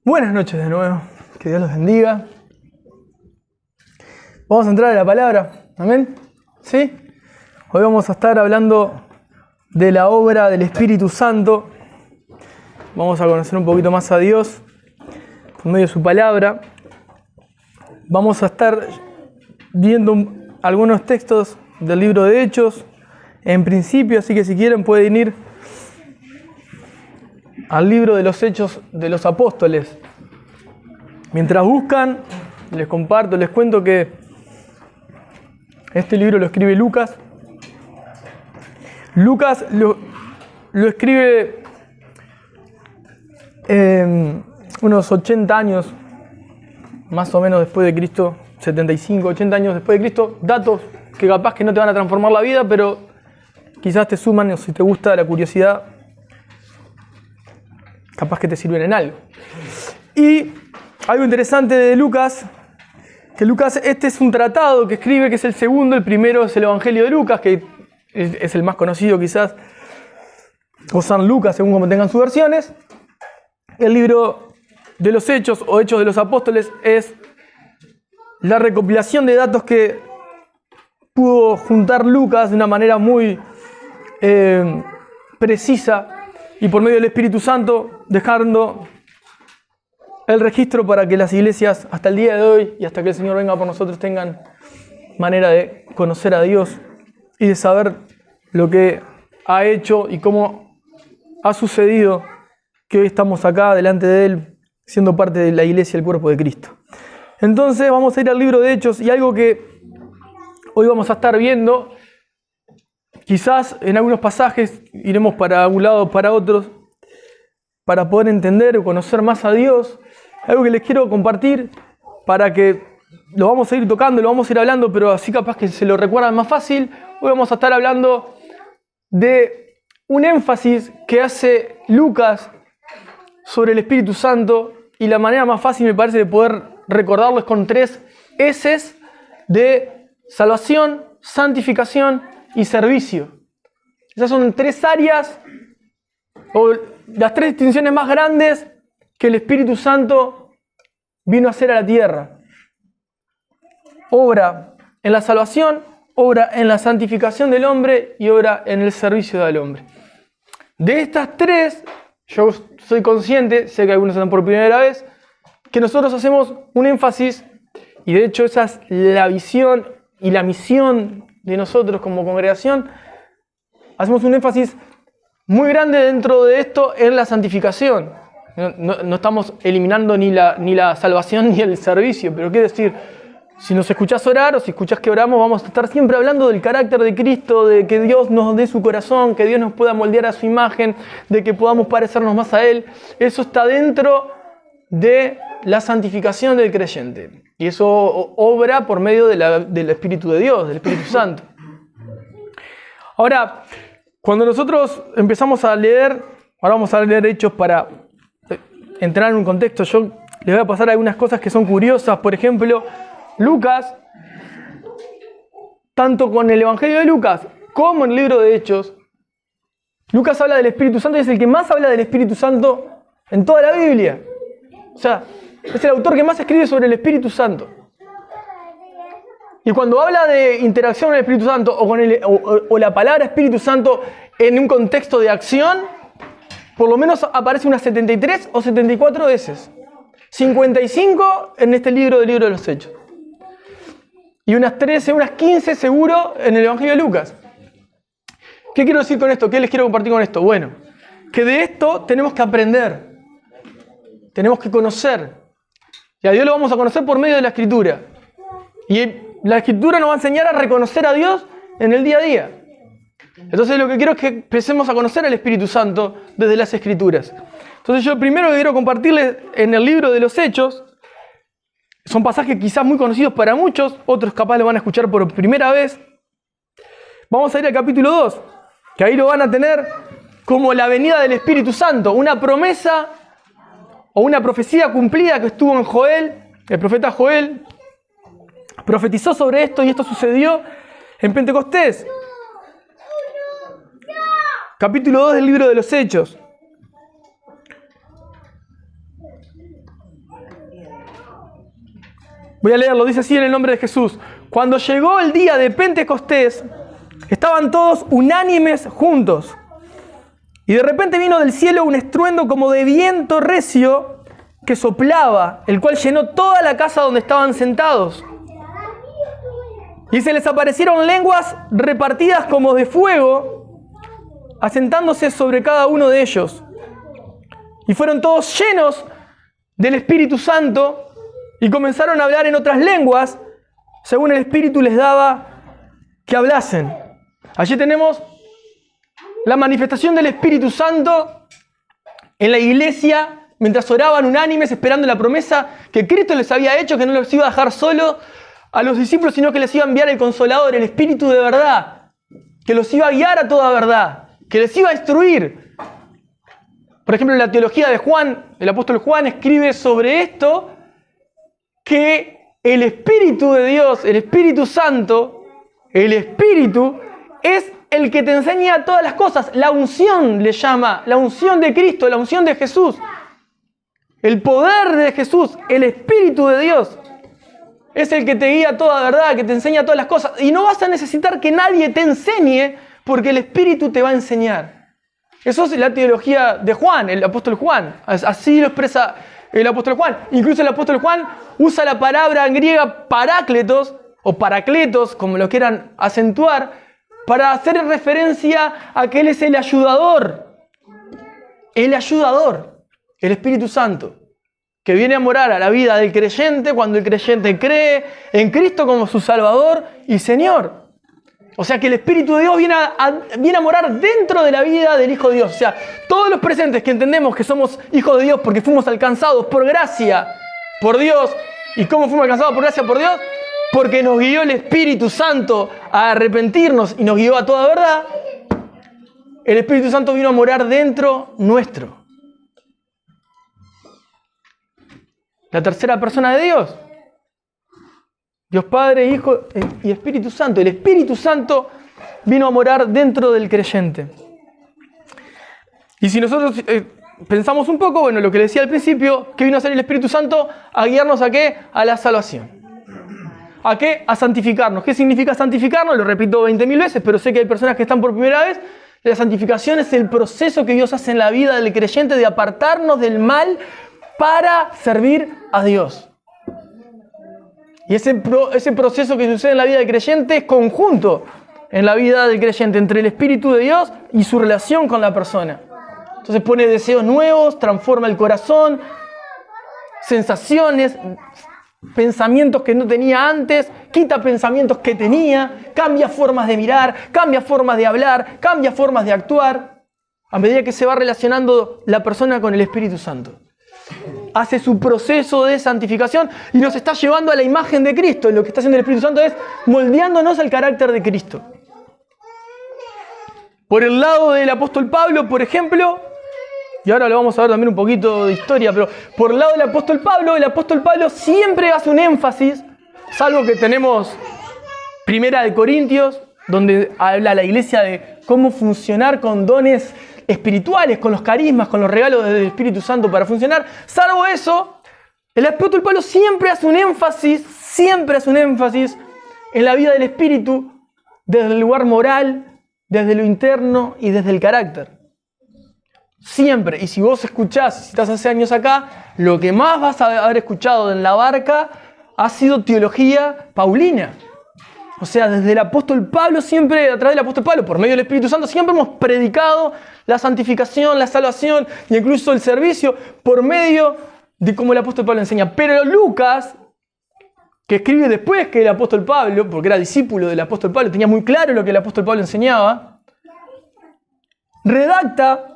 Buenas noches de nuevo, que Dios los bendiga. Vamos a entrar a la palabra, ¿amén? ¿Sí? Hoy vamos a estar hablando de la obra del Espíritu Santo. Vamos a conocer un poquito más a Dios por medio de su palabra. Vamos a estar viendo algunos textos del libro de Hechos en principio, así que si quieren pueden ir al libro de los Hechos de los Apóstoles. Mientras buscan, les comparto, les cuento que este libro lo escribe Lucas. Lucas lo escribe unos 80 años, más o menos después de Cristo, 75, 80 años después de Cristo. Datos que capaz que no te van a transformar la vida, pero quizás te suman, o si te gusta la curiosidad, capaz que te sirven en algo. Y algo interesante de Lucas, que Lucas, este es un tratado que escribe, que es el segundo, el primero es el Evangelio de Lucas, que es el más conocido quizás, o San Lucas, según como tengan sus versiones. El libro de los Hechos, o Hechos de los Apóstoles, es la recopilación de datos que pudo juntar Lucas de una manera muy precisa, y por medio del Espíritu Santo dejando el registro para que las iglesias hasta el día de hoy y hasta que el Señor venga por nosotros tengan manera de conocer a Dios y de saber lo que ha hecho y cómo ha sucedido que hoy estamos acá delante de Él siendo parte de la iglesia, el cuerpo de Cristo. Entonces vamos a ir al libro de Hechos, y algo que hoy vamos a estar viendo, quizás en algunos pasajes iremos para un lado o para otros, para poder entender o conocer más a Dios. Algo que les quiero compartir para que lo vamos a ir tocando, lo vamos a ir hablando, pero así capaz que se lo recuerdan más fácil. Hoy vamos a estar hablando de un énfasis que hace Lucas sobre el Espíritu Santo, y la manera más fácil me parece de poder recordarlo es con 3 S's de salvación, santificación y servicio. Esas son 3 áreas, o las 3 distinciones más grandes que el Espíritu Santo vino a hacer a la tierra. Obra en la salvación, obra en la santificación del hombre y obra en el servicio del hombre. De estas 3, yo soy consciente, sé que algunos están por primera vez, que nosotros hacemos un énfasis, y de hecho esa es la visión y la misión de nosotros como congregación. Hacemos un énfasis muy grande dentro de esto en la santificación. No estamos eliminando ni la salvación ni el servicio, pero quiere decir, si nos escuchás orar o si escuchás que oramos, vamos a estar siempre hablando del carácter de Cristo, de que Dios nos dé su corazón, que Dios nos pueda moldear a su imagen, de que podamos parecernos más a Él. Eso está dentro de la santificación del creyente. Y eso obra por medio del Espíritu de Dios, del Espíritu Santo. Ahora, cuando nosotros empezamos a leer, ahora vamos a leer Hechos para entrar en un contexto. Yo les voy a pasar algunas cosas que son curiosas. Por ejemplo, Lucas, tanto con el Evangelio de Lucas como en el libro de Hechos, Lucas habla del Espíritu Santo y es el que más habla del Espíritu Santo en toda la Biblia. O sea, es el autor que más escribe sobre el Espíritu Santo. Y cuando habla de interacción con el Espíritu Santo o la palabra Espíritu Santo en un contexto de acción, por lo menos aparece unas 73 o 74 veces. 55 en este libro de los Hechos. Y unas 13, unas 15 seguro en el Evangelio de Lucas. ¿Qué quiero decir con esto? ¿Qué les quiero compartir con esto? Bueno, que de esto tenemos que aprender. Tenemos que conocer. Y a Dios lo vamos a conocer por medio de la Escritura. Y la Escritura nos va a enseñar a reconocer a Dios en el día a día. Entonces lo que quiero es que empecemos a conocer al Espíritu Santo desde las Escrituras. Entonces yo primero quiero compartirles en el libro de los Hechos. Son pasajes quizás muy conocidos para muchos, otros capaz lo van a escuchar por primera vez. Vamos a ir al capítulo 2, que ahí lo van a tener como la venida del Espíritu Santo, una promesa o una profecía cumplida que estuvo en Joel. El profeta Joel profetizó sobre esto y esto sucedió en Pentecostés. Capítulo 2 del libro de los Hechos. Voy a leerlo, dice así en el nombre de Jesús. Cuando llegó el día de Pentecostés, estaban todos unánimes juntos. Y de repente vino del cielo un estruendo como de viento recio que soplaba, el cual llenó toda la casa donde estaban sentados. Y se les aparecieron lenguas repartidas como de fuego, asentándose sobre cada uno de ellos. Y fueron todos llenos del Espíritu Santo y comenzaron a hablar en otras lenguas, según el Espíritu les daba que hablasen. Allí tenemos la manifestación del Espíritu Santo en la iglesia, mientras oraban unánimes, esperando la promesa que Cristo les había hecho, que no los iba a dejar solo a los discípulos, sino que les iba a enviar el Consolador, el Espíritu de verdad, que los iba a guiar a toda verdad, que les iba a instruir. Por ejemplo, en la teología de Juan, el apóstol Juan escribe sobre esto, que el Espíritu de Dios, el Espíritu Santo, el Espíritu es el que te enseña todas las cosas. La unción le llama, la unción de Cristo, la unción de Jesús. El poder de Jesús, el Espíritu de Dios, es el que te guía toda verdad, que te enseña todas las cosas. Y no vas a necesitar que nadie te enseñe, porque el Espíritu te va a enseñar. Eso es la teología de Juan, el apóstol Juan. Así lo expresa el apóstol Juan. Incluso el apóstol Juan usa la palabra en griega parácletos, o paracletos, como lo quieran acentuar, para hacer referencia a que Él es el ayudador. El ayudador, el Espíritu Santo, que viene a morar a la vida del creyente cuando el creyente cree en Cristo como su Salvador y Señor. O sea que el Espíritu de Dios viene a morar dentro de la vida del Hijo de Dios. O sea, todos los presentes que entendemos que somos hijos de Dios porque fuimos alcanzados por gracia, por Dios. ¿Y cómo fuimos alcanzados por gracia, por Dios? Porque nos guió el Espíritu Santo a arrepentirnos y nos guió a toda verdad. El Espíritu Santo vino a morar dentro nuestro. La tercera persona de Dios. Dios Padre, Hijo y Espíritu Santo. El Espíritu Santo vino a morar dentro del creyente. Y si nosotros pensamos un poco, bueno, lo que le decía al principio, ¿qué vino a hacer el Espíritu Santo? A guiarnos ¿a qué? A la salvación. ¿A qué? A santificarnos. ¿Qué significa santificarnos? Lo repito 20.000 veces, pero sé que hay personas que están por primera vez. La santificación es el proceso que Dios hace en la vida del creyente de apartarnos del mal para servir a Dios. Y ese proceso que sucede en la vida del creyente es conjunto en la vida del creyente entre el Espíritu de Dios y su relación con la persona. Entonces pone deseos nuevos, transforma el corazón, sensaciones, pensamientos que no tenía antes, quita pensamientos que tenía, cambia formas de mirar, cambia formas de hablar, cambia formas de actuar, a medida que se va relacionando la persona con el Espíritu Santo. Hace su proceso de santificación y nos está llevando a la imagen de Cristo. Lo que está haciendo el Espíritu Santo es moldeándonos al carácter de Cristo. Por el lado del apóstol Pablo, por ejemplo, y ahora lo vamos a ver también un poquito de historia, pero por el lado del apóstol Pablo siempre hace un énfasis, salvo que tenemos Primera de Corintios, donde habla la iglesia de cómo funcionar con dones espirituales, con los carismas, con los regalos del Espíritu Santo para funcionar. Salvo eso, el apóstol Pablo siempre hace un énfasis en la vida del Espíritu desde el lugar moral, desde lo interno y desde el carácter. Siempre. Y si vos escuchás, si estás hace años acá, lo que más vas a haber escuchado en la barca ha sido teología paulina. O sea, desde el apóstol Pablo, siempre, a través del apóstol Pablo, por medio del Espíritu Santo, siempre hemos predicado la santificación, la salvación e incluso el servicio por medio de cómo el apóstol Pablo enseña. Pero Lucas, que escribe después que el apóstol Pablo, porque era discípulo del apóstol Pablo, tenía muy claro lo que el apóstol Pablo enseñaba, redacta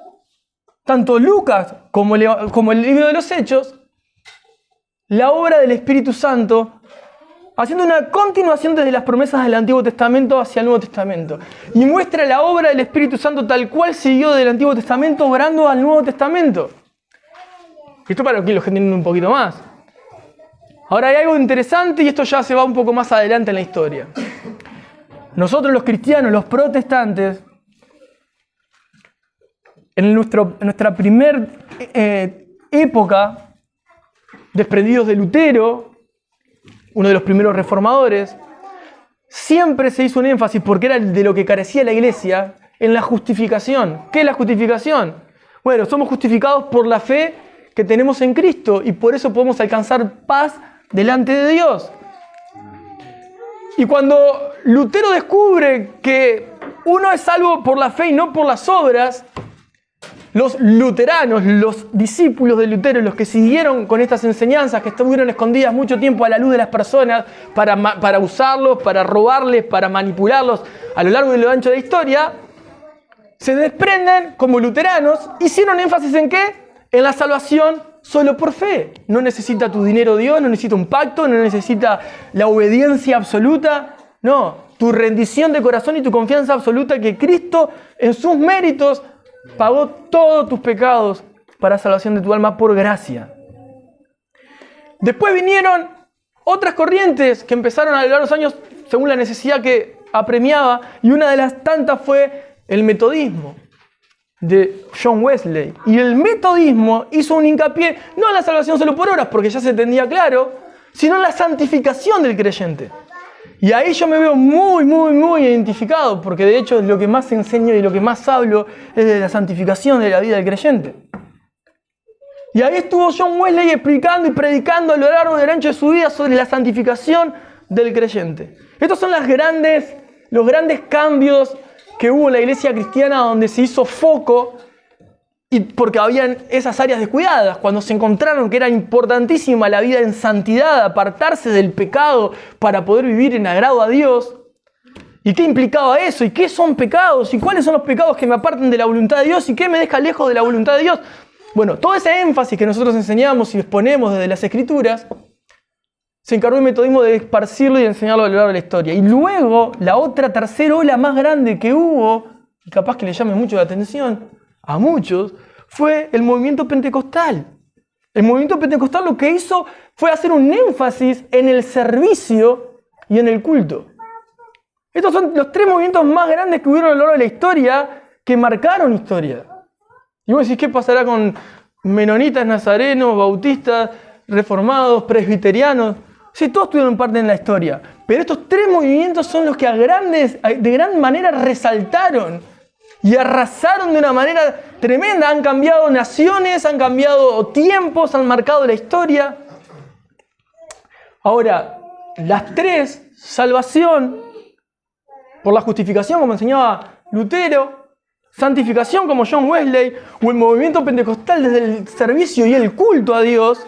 tanto Lucas como el libro de los Hechos, la obra del Espíritu Santo, haciendo una continuación desde las promesas del Antiguo Testamento hacia el Nuevo Testamento. Y muestra la obra del Espíritu Santo tal cual siguió del Antiguo Testamento, obrando al Nuevo Testamento. Esto para los que entienden un poquito más. Ahora hay algo interesante y esto ya se va un poco más adelante en la historia. Nosotros los cristianos, los protestantes, en nuestra primer época, desprendidos de Lutero, uno de los primeros reformadores, siempre se hizo un énfasis, porque era de lo que carecía la iglesia, en la justificación. ¿Qué es la justificación? Bueno, somos justificados por la fe que tenemos en Cristo y por eso podemos alcanzar paz delante de Dios. Y cuando Lutero descubre que uno es salvo por la fe y no por las obras, los luteranos, los discípulos de Lutero, los que siguieron con estas enseñanzas, que estuvieron escondidas mucho tiempo a la luz de las personas para usarlos, para robarles, para manipularlos a lo largo y lo ancho de la historia, se desprenden como luteranos. Hicieron énfasis ¿en qué? En la salvación solo por fe. No necesita tu dinero Dios, no necesita un pacto, no necesita la obediencia absoluta. No, tu rendición de corazón y tu confianza absoluta que Cristo en sus méritos pagó todos tus pecados para salvación de tu alma por gracia. Después vinieron otras corrientes que empezaron a lo largo de los años según la necesidad que apremiaba, y una de las tantas fue el metodismo de John Wesley. Y el metodismo hizo un hincapié no en la salvación solo por obras, porque ya se entendía claro, sino en la santificación del creyente. Y ahí yo me veo muy identificado, porque de hecho lo que más enseño y lo que más hablo es de la santificación de la vida del creyente. Y ahí estuvo John Wesley explicando y predicando a lo largo y ancho de su vida sobre la santificación del creyente. Estos son los grandes cambios que hubo en la iglesia cristiana, donde se hizo foco, y porque habían esas áreas descuidadas, cuando se encontraron que era importantísima la vida en santidad, apartarse del pecado para poder vivir en agrado a Dios. ¿Y qué implicaba eso? ¿Y qué son pecados? ¿Y cuáles son los pecados que me apartan de la voluntad de Dios? ¿Y qué me deja lejos de la voluntad de Dios? Bueno, todo ese énfasis que nosotros enseñamos y exponemos desde las Escrituras, se encargó el metodismo de esparcirlo y de enseñarlo a lo largo de la historia. Y luego, la otra tercera ola más grande que hubo, y capaz que le llame mucho la atención a muchos, fue el movimiento pentecostal. El movimiento pentecostal lo que hizo fue hacer un énfasis en el servicio y en el culto. Estos son los tres movimientos más grandes que hubieron a lo largo de la historia, que marcaron historia. Y vos decís, ¿qué pasará con menonitas, nazarenos, bautistas, reformados, presbiterianos? Sí, todos tuvieron parte en la historia. Pero estos tres movimientos son los que de gran manera resaltaron y arrasaron de una manera tremenda. Han cambiado naciones, han cambiado tiempos, han marcado la historia. Ahora, las tres, salvación por la justificación, como enseñaba Lutero, santificación como John Wesley, o el movimiento pentecostal desde el servicio y el culto a Dios,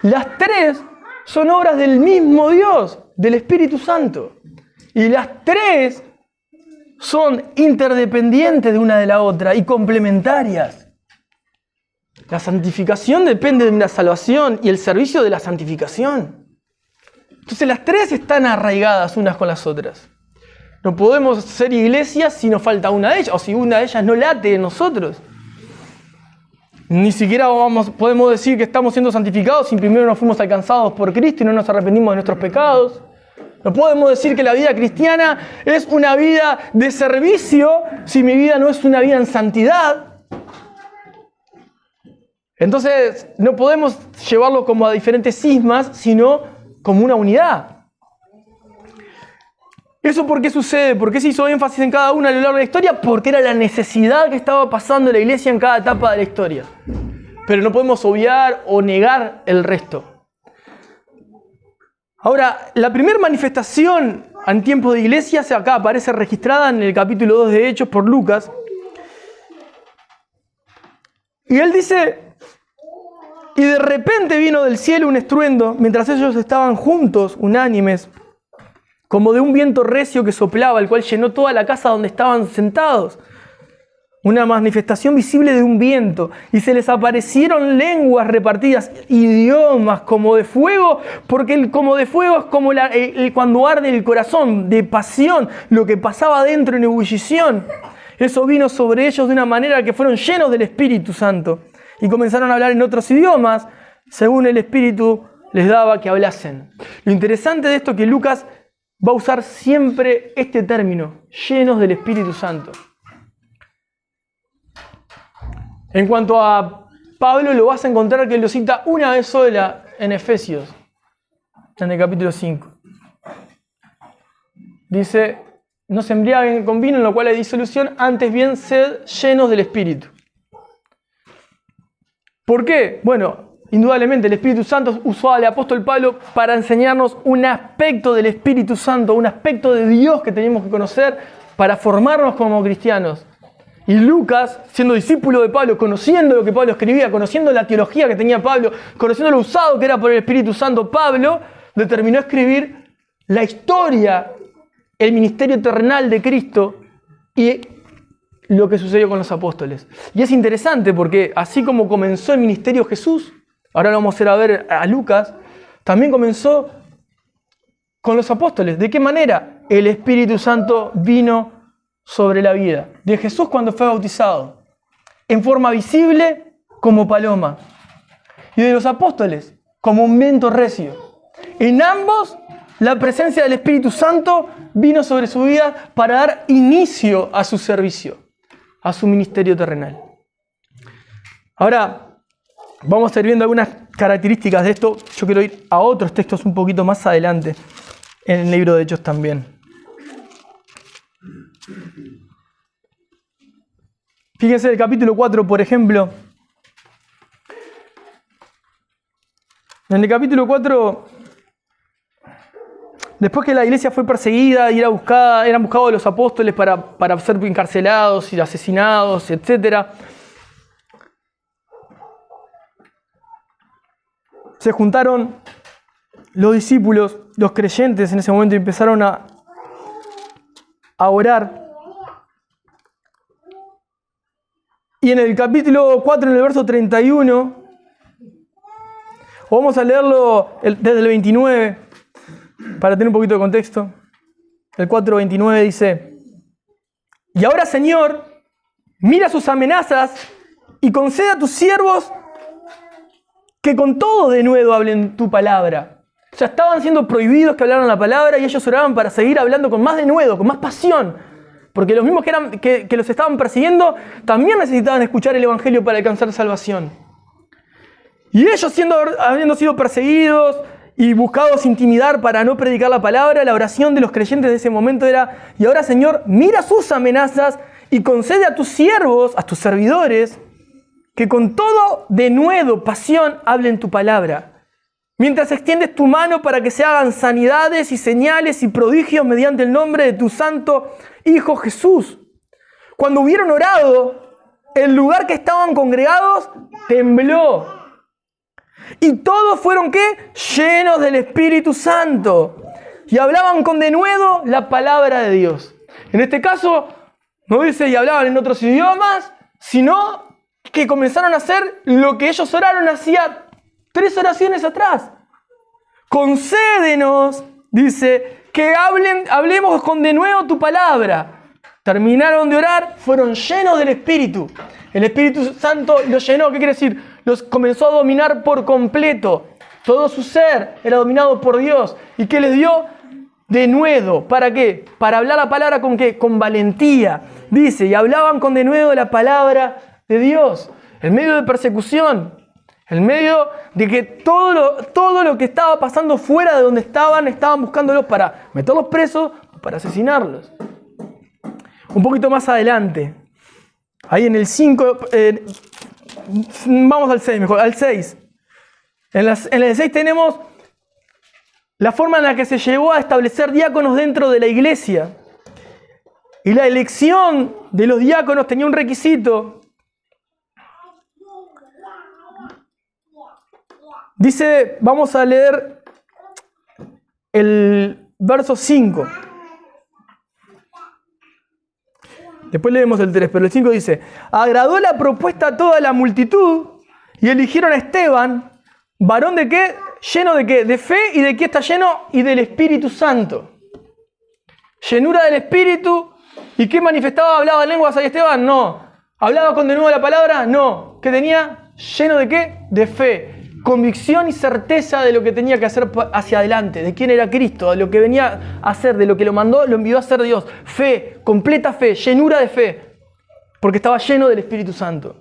las tres son obras del mismo Dios, del Espíritu Santo. Y las tres son interdependientes de una de la otra y complementarias. La santificación depende de la salvación y el servicio de la santificación. Entonces las tres están arraigadas unas con las otras. No podemos ser iglesia si nos falta una de ellas, o si una de ellas no late en nosotros. Ni siquiera podemos decir que estamos siendo santificados si primero no fuimos alcanzados por Cristo y no nos arrepentimos de nuestros pecados. No podemos decir que la vida cristiana es una vida de servicio si mi vida no es una vida en santidad. Entonces no podemos llevarlo como a diferentes cismas, sino como una unidad. ¿Eso por qué sucede? ¿Por qué se hizo énfasis en cada una a lo largo de la historia? Porque era la necesidad que estaba pasando la iglesia en cada etapa de la historia. Pero no podemos obviar o negar el resto. Ahora, la primera manifestación en tiempos de iglesia acá aparece registrada en el capítulo 2 de Hechos por Lucas. Y él dice: y de repente vino del cielo un estruendo, mientras ellos estaban juntos, unánimes, como de un viento recio que soplaba, el cual llenó toda la casa donde estaban sentados. Una manifestación visible de un viento, y se les aparecieron lenguas repartidas, idiomas como de fuego, porque el como de fuego es como cuando arde el corazón, de pasión, lo que pasaba dentro en ebullición. Eso vino sobre ellos de una manera que fueron llenos del Espíritu Santo, y comenzaron a hablar en otros idiomas, según el Espíritu les daba que hablasen. Lo interesante de esto es que Lucas va a usar siempre este término, llenos del Espíritu Santo. En cuanto a Pablo, lo vas a encontrar que lo cita una vez sola en Efesios. en el capítulo 5. Dice, no se embriaguen con vino en lo cual hay disolución, antes bien sed llenos del Espíritu. ¿Por qué? Bueno, indudablemente el Espíritu Santo usó al apóstol Pablo para enseñarnos un aspecto del Espíritu Santo, un aspecto de Dios que tenemos que conocer para formarnos como cristianos. Y Lucas, siendo discípulo de Pablo, conociendo lo que Pablo escribía, conociendo la teología que tenía Pablo, conociendo lo usado que era por el Espíritu Santo, Pablo determinó escribir la historia, el ministerio terrenal de Cristo y lo que sucedió con los apóstoles. Y es interesante porque así como comenzó el ministerio Jesús, ahora lo vamos a ir a ver a Lucas, también comenzó con los apóstoles. ¿De qué manera? El Espíritu Santo vino sobre la vida de Jesús cuando fue bautizado, en forma visible como paloma, y de los apóstoles como un viento recio. En ambos, la presencia del Espíritu Santo vino sobre su vida para dar inicio a su servicio, a su ministerio terrenal. Ahora, vamos a ir viendo algunas características de esto. Yo quiero ir a otros textos un poquito más adelante, en el libro de Hechos también. Fíjense el capítulo 4, por ejemplo. En el capítulo 4, después que la iglesia fue perseguida y eran buscados los apóstoles para ser encarcelados y asesinados, etc. Se juntaron los discípulos, los creyentes en ese momento, y empezaron a orar. Y en el capítulo 4, en el verso 31, vamos a leerlo desde el 29, para tener un poquito de contexto. El 4:29 dice: y ahora, Señor, mira sus amenazas y concede a tus siervos que con todo denuedo hablen tu palabra. O sea, estaban siendo prohibidos que hablaran la palabra y ellos oraban para seguir hablando con más denuedo, con más pasión. Porque los mismos que los estaban persiguiendo también necesitaban escuchar el Evangelio para alcanzar salvación. Y ellos, habiendo sido perseguidos y buscados intimidar para no predicar la palabra, la oración de los creyentes de ese momento era: y ahora, Señor, mira sus amenazas y concede a tus siervos, a tus servidores, que con todo denuedo, pasión, hablen tu palabra. Mientras extiendes tu mano para que se hagan sanidades y señales y prodigios mediante el nombre de tu santo Hijo Jesús. Cuando hubieron orado, el lugar que estaban congregados tembló. Y todos fueron, ¿qué? Llenos del Espíritu Santo. Y hablaban con denuedo la palabra de Dios. En este caso, no dice y hablaban en otros idiomas, sino que comenzaron a hacer lo que ellos oraron hacía 3 oraciones atrás. Concédenos, dice, que hablemos con denuedo tu palabra. Terminaron de orar, fueron llenos del Espíritu. El Espíritu Santo los llenó. ¿Qué quiere decir? Los comenzó a dominar por completo. Todo su ser era dominado por Dios. ¿Y qué les dio? Denuedo. ¿Para qué? Para hablar la palabra ¿con qué? Con valentía. Dice, y hablaban con denuedo la palabra de Dios. En medio de persecución. En medio de que todo lo que estaba pasando fuera de donde estaban buscándolos para meterlos presos o para asesinarlos. Un poquito más adelante, ahí en el 5, vamos al 6 mejor, al 6. En el 6 tenemos la forma en la que se llegó a establecer diáconos dentro de la iglesia. Y la elección de los diáconos tenía un requisito. Dice, vamos a leer el verso 5. Después leemos el 3, pero el 5 dice: agradó la propuesta a toda la multitud y eligieron a Esteban, varón de qué, lleno de qué, de fe, y de qué está lleno, y del Espíritu Santo. Llenura del Espíritu. ¿Y qué manifestaba? ¿Hablaba lenguas ahí Esteban? No. ¿Hablaba con denuedo la palabra? No. ¿Qué tenía? Lleno de qué, de fe. Convicción y certeza de lo que tenía que hacer hacia adelante, de quién era Cristo, de lo que venía a hacer, de lo que lo mandó, lo envió a hacer Dios. Fe, completa fe, llenura de fe, porque estaba lleno del Espíritu Santo.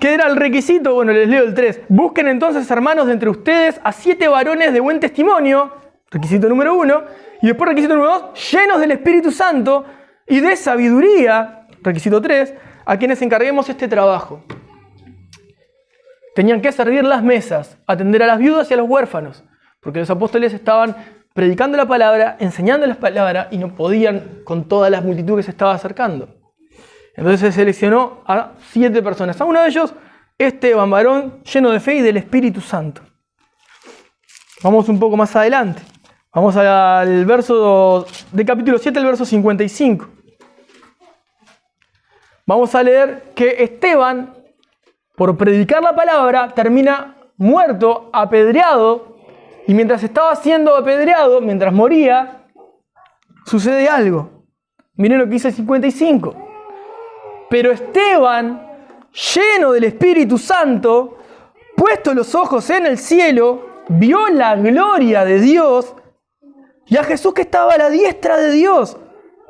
¿Qué era el requisito? Bueno, les leo el 3. Busquen entonces, hermanos, de entre ustedes a 7 varones de buen testimonio, requisito número 1, y después requisito número 2, llenos del Espíritu Santo y de sabiduría, requisito 3, a quienes encarguemos este trabajo. Tenían que servir las mesas, atender a las viudas y a los huérfanos, porque los apóstoles estaban predicando la palabra, enseñando la palabra, y no podían con toda la multitud que se estaba acercando. Entonces se seleccionó a 7 personas. A uno de ellos, Esteban, varón lleno de fe y del Espíritu Santo. Vamos un poco más adelante. Vamos al verso de capítulo 7, el verso 55. Vamos a leer que Esteban, por predicar la palabra, termina muerto, apedreado, y mientras estaba siendo apedreado, mientras moría, sucede algo. Miren lo que dice el 55. Pero Esteban, lleno del Espíritu Santo, puesto los ojos en el cielo, vio la gloria de Dios y a Jesús que estaba a la diestra de Dios.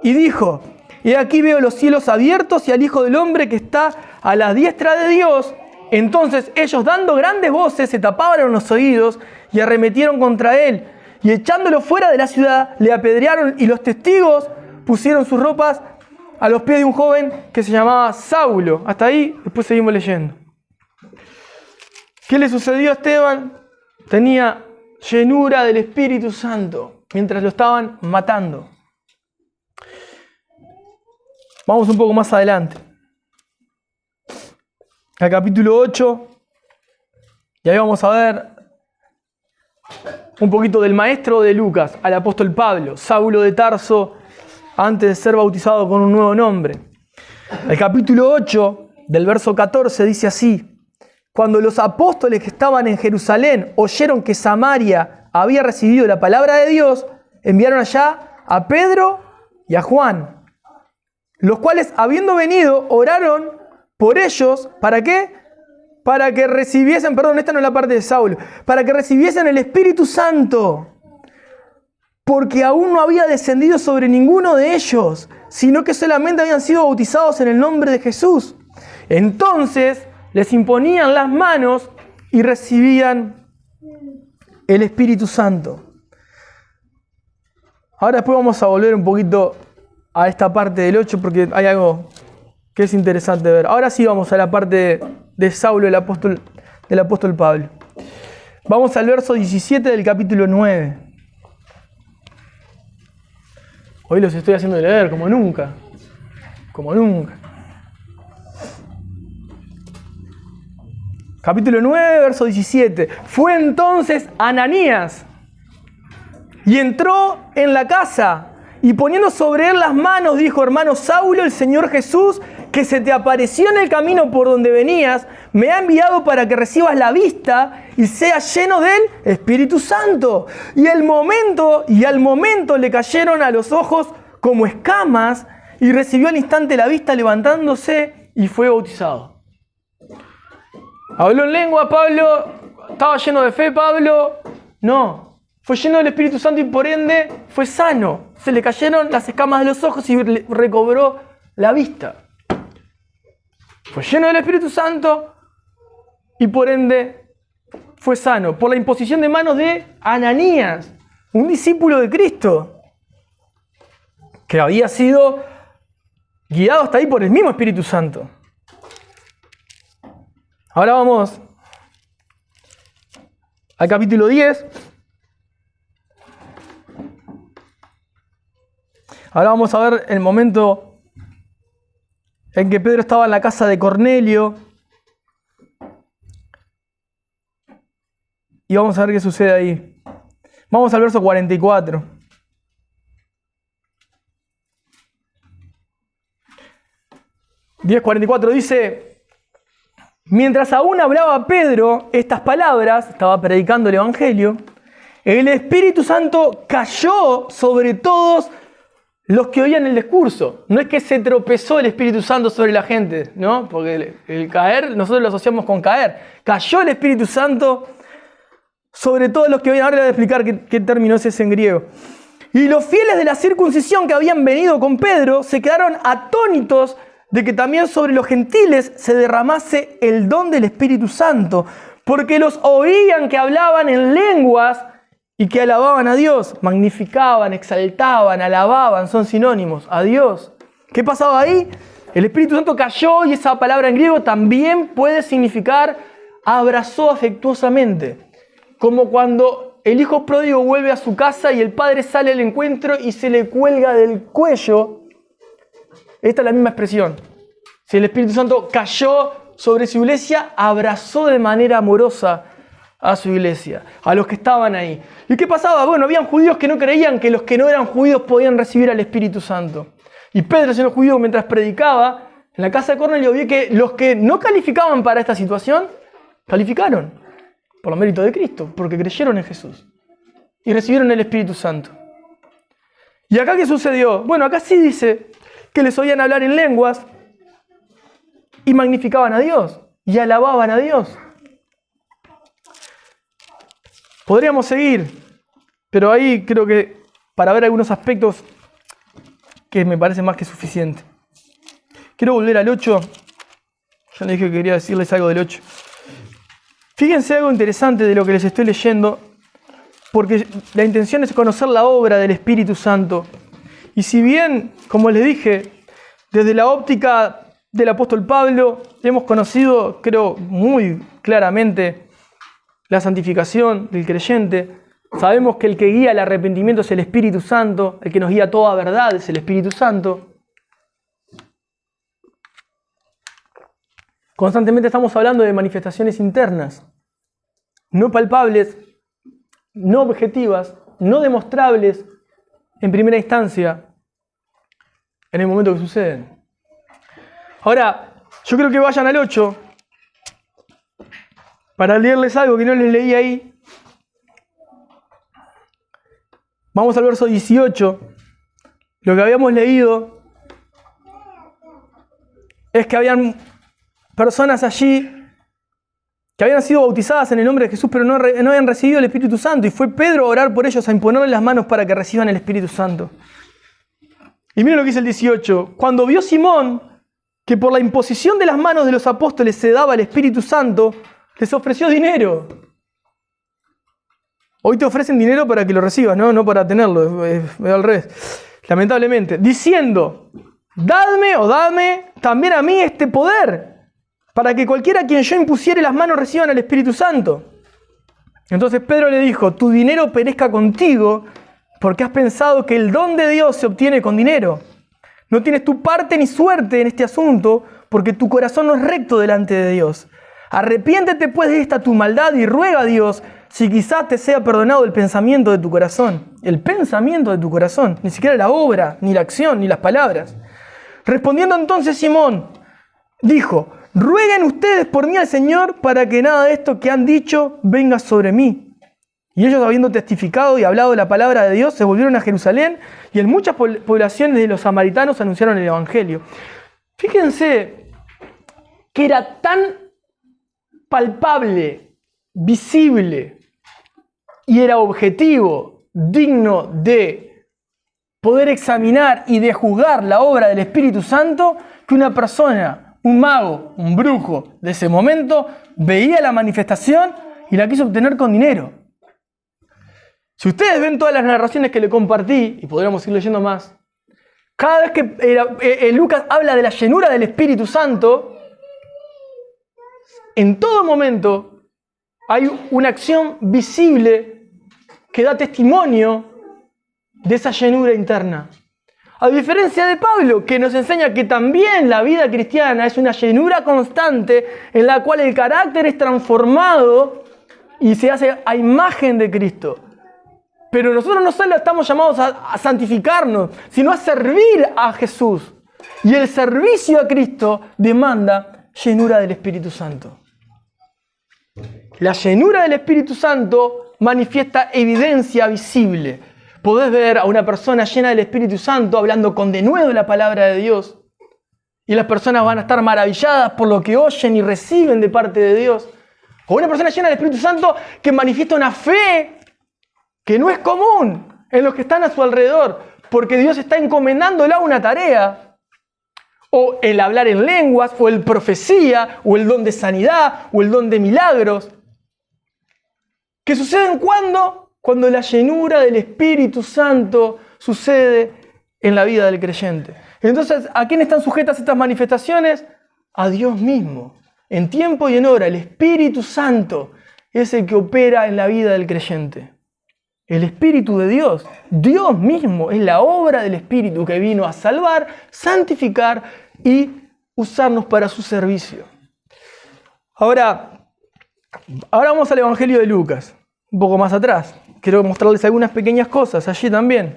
Y dijo, he aquí veo los cielos abiertos y al Hijo del Hombre que está a la diestra de Dios. Entonces ellos, dando grandes voces, se taparon los oídos y arremetieron contra él. Y echándolo fuera de la ciudad, le apedrearon, y los testigos pusieron sus ropas a los pies de un joven que se llamaba Saulo. Hasta ahí, después seguimos leyendo. ¿Qué le sucedió a Esteban? Tenía llenura del Espíritu Santo mientras lo estaban matando. Vamos un poco más adelante. Al capítulo 8. Y ahí vamos a ver un poquito del maestro de Lucas, al apóstol Pablo, Saulo de Tarso, antes de ser bautizado con un nuevo nombre. El capítulo 8, del verso 14, dice así: cuando los apóstoles que estaban en Jerusalén oyeron que Samaria había recibido la palabra de Dios, enviaron allá a Pedro y a Juan, los cuales, habiendo venido, oraron por ellos. ¿Para qué? Para que recibiesen, perdón, esta no es la parte de Saulo, para que recibiesen el Espíritu Santo, porque aún no había descendido sobre ninguno de ellos, sino que solamente habían sido bautizados en el nombre de Jesús. Entonces les imponían las manos y recibían el Espíritu Santo. Ahora después vamos a volver un poquito a esta parte del 8, porque hay algo que es interesante ver. Ahora sí vamos a la parte de Saulo, del apóstol Pablo. Vamos al verso 17 del capítulo 9. Hoy los estoy haciendo leer como nunca. Como nunca. Capítulo 9, verso 17. Fue entonces Ananías y entró en la casa, y poniendo sobre él las manos, dijo: hermano Saulo, el Señor Jesús, que se te apareció en el camino por donde venías, me ha enviado para que recibas la vista y seas lleno del Espíritu Santo. Y al momento le cayeron a los ojos como escamas, y recibió al instante la vista, levantándose, y fue bautizado. ¿Habló en lengua Pablo? ¿Estaba lleno de fe Pablo? No. Fue lleno del Espíritu Santo y por ende fue sano. Se le cayeron las escamas de los ojos y recobró la vista. Fue lleno del Espíritu Santo y por ende fue sano. Por la imposición de manos de Ananías, un discípulo de Cristo, que había sido guiado hasta ahí por el mismo Espíritu Santo. Ahora vamos al capítulo 10. Ahora vamos a ver el momento en que Pedro estaba en la casa de Cornelio. Y vamos a ver qué sucede ahí. Vamos al verso 44. (10:44) dice: mientras aún hablaba Pedro estas palabras, estaba predicando el Evangelio, el Espíritu Santo cayó sobre todos los que oían el discurso. No es que se tropezó el Espíritu Santo sobre la gente, ¿no? Porque el caer, nosotros lo asociamos con caer. Cayó el Espíritu Santo sobre todos los que oían. Ahora les voy a explicar qué término es ese en griego. Y los fieles de la circuncisión que habían venido con Pedro se quedaron atónitos de que también sobre los gentiles se derramase el don del Espíritu Santo, porque los oían que hablaban en lenguas y que alababan a Dios, magnificaban, exaltaban, alababan, son sinónimos, a Dios. ¿Qué pasaba ahí? El Espíritu Santo cayó y esa palabra en griego también puede significar abrazó afectuosamente, como cuando el hijo pródigo vuelve a su casa y el padre sale al encuentro y se le cuelga del cuello. Esta es la misma expresión. Si el Espíritu Santo cayó sobre su iglesia, abrazó de manera amorosa a su iglesia, a los que estaban ahí. ¿Y qué pasaba? Bueno, habían judíos que no creían que los que no eran judíos podían recibir al Espíritu Santo. Y Pedro, siendo judío, mientras predicaba en la casa de Cornelio, vio que los que no calificaban para esta situación, calificaron por los méritos de Cristo, porque creyeron en Jesús y recibieron el Espíritu Santo. ¿Y acá qué sucedió? Bueno, acá sí dice que les oían hablar en lenguas y magnificaban a Dios y alababan a Dios. Podríamos seguir, pero ahí creo que para ver algunos aspectos que me parece más que suficiente. Quiero volver al 8. Ya les dije que quería decirles algo del 8. Fíjense algo interesante de lo que les estoy leyendo, porque la intención es conocer la obra del Espíritu Santo. Y si bien, como les dije, desde la óptica del apóstol Pablo, hemos conocido, creo, muy claramente la santificación del creyente. Sabemos que el que guía el arrepentimiento es el Espíritu Santo, el que nos guía a toda verdad es el Espíritu Santo. Constantemente estamos hablando de manifestaciones internas, no palpables, no objetivas, no demostrables en primera instancia en el momento que suceden. Ahora, yo creo que vayan al 8 para leerles algo que no les leí ahí. Vamos al verso 18. Lo que habíamos leído es que habían personas allí que habían sido bautizadas en el nombre de Jesús, pero no habían recibido el Espíritu Santo. Y fue Pedro a orar por ellos, a imponerles las manos para que reciban el Espíritu Santo. Y miren lo que dice el 18. Cuando vio Simón que por la imposición de las manos de los apóstoles se daba el Espíritu Santo, les ofreció dinero. Hoy te ofrecen dinero para que lo recibas, no para tenerlo, es al revés. Lamentablemente. Diciendo, dame también a mí este poder, para que cualquiera a quien yo impusiere las manos reciban el Espíritu Santo. Entonces Pedro le dijo, tu dinero perezca contigo, porque has pensado que el don de Dios se obtiene con dinero. No tienes tu parte ni suerte en este asunto, porque tu corazón no es recto delante de Dios. Arrepiéntete pues de esta tu maldad y ruega a Dios si quizás te sea perdonado el pensamiento de tu corazón. El pensamiento de tu corazón, ni siquiera la obra, ni la acción, ni las palabras. Respondiendo entonces Simón, dijo, rueguen ustedes por mí al Señor para que nada de esto que han dicho venga sobre mí. Y ellos, habiendo testificado y hablado la palabra de Dios, se volvieron a Jerusalén y en muchas poblaciones de los samaritanos anunciaron el Evangelio. Fíjense que era tan palpable, visible y era objetivo, digno de poder examinar y de juzgar la obra del Espíritu Santo, que una persona, un mago, un brujo de ese momento, veía la manifestación y la quiso obtener con dinero. Si ustedes ven todas las narraciones que le compartí, y podríamos ir leyendo más, cada vez que Lucas habla de la llenura del Espíritu Santo, en todo momento hay una acción visible que da testimonio de esa llenura interna. A diferencia de Pablo, que nos enseña que también la vida cristiana es una llenura constante en la cual el carácter es transformado y se hace a imagen de Cristo. Pero nosotros no solo estamos llamados a santificarnos, sino a servir a Jesús. Y el servicio a Cristo demanda llenura del Espíritu Santo. La llenura del Espíritu Santo manifiesta evidencia visible. Podés ver a una persona llena del Espíritu Santo hablando con denuedo la palabra de Dios. Y las personas van a estar maravilladas por lo que oyen y reciben de parte de Dios. O una persona llena del Espíritu Santo que manifiesta una fe que no es común en los que están a su alrededor, porque Dios está encomendándola una tarea. o el hablar en lenguas, o el profecía, o el don de sanidad, o el don de milagros. ¿Que suceden cuándo? Cuando la llenura del Espíritu Santo sucede en la vida del creyente. Entonces, ¿a quién están sujetas estas manifestaciones? A Dios mismo. En tiempo y en hora, el Espíritu Santo es el que opera en la vida del creyente. El Espíritu de Dios, Dios mismo, es la obra del Espíritu que vino a salvar, santificar y usarnos para su servicio. Ahora vamos al Evangelio de Lucas, un poco más atrás. Quiero mostrarles algunas pequeñas cosas allí también.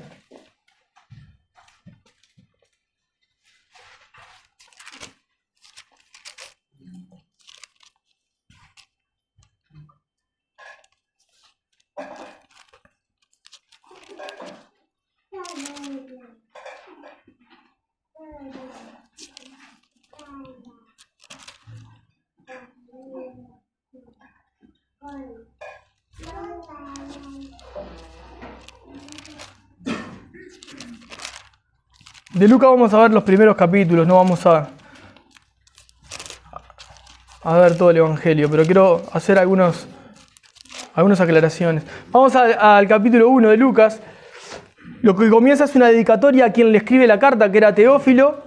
De Lucas vamos a ver los primeros capítulos, no vamos a ver todo el Evangelio, pero quiero hacer algunas aclaraciones. Vamos al capítulo 1 de Lucas. Lo que comienza es una dedicatoria a quien le escribe la carta, que era Teófilo.